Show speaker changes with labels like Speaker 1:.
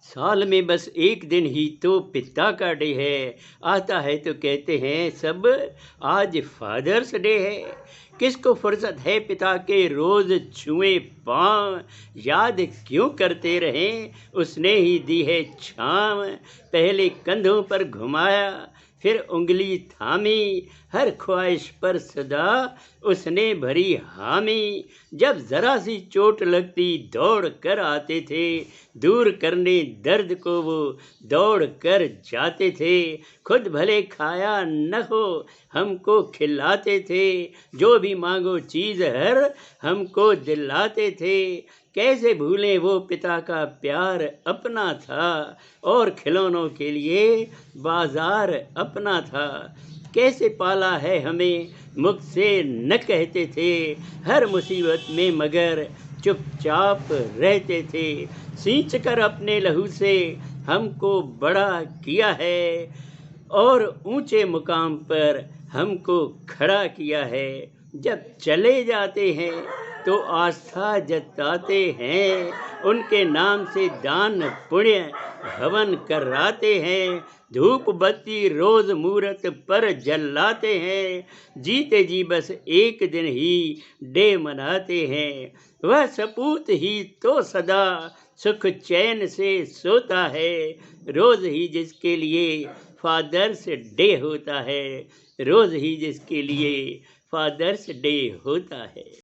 Speaker 1: साल में बस एक दिन ही तो पिता का डे है। आता है तो कहते हैं सब आज फादर्स डे है। किसको फुर्सत है पिता के रोज छुए पाँव, याद क्यों करते रहें उसने ही दी है छाँव। पहले कंधों पर घुमाया फिर उंगली थामी, हर ख्वाहिश पर सदा उसने भरी हामी। जब जरा सी चोट लगती दौड़ कर आते थे, दूर करने दर्द को वो दौड़ कर जाते थे। खुद भले खाया न हो हमको खिलाते थे, जो भी मांगो चीज हर हमको दिलाते थे। कैसे भूलें वो पिता का प्यार अपना था, और खिलौनों के लिए बाजार अपना था। कैसे पाला है हमें मुख से न कहते थे, हर मुसीबत में मगर चुपचाप रहते थे। सींच कर अपने लहू से हमको बड़ा किया है, और ऊंचे मुकाम पर हमको खड़ा किया है। जब चले जाते हैं तो आस्था जताते हैं, उनके नाम से दान पुण्य हवन कराते हैं। धूप बत्ती रोज मूरत पर जलाते हैं, जीते जी बस एक दिन ही डे मनाते हैं। वह सपूत ही तो सदा सुख चैन से सोता है, रोज ही जिसके लिए फादर्स डे होता है। रोज ही जिसके लिए फादर्स डे होता है।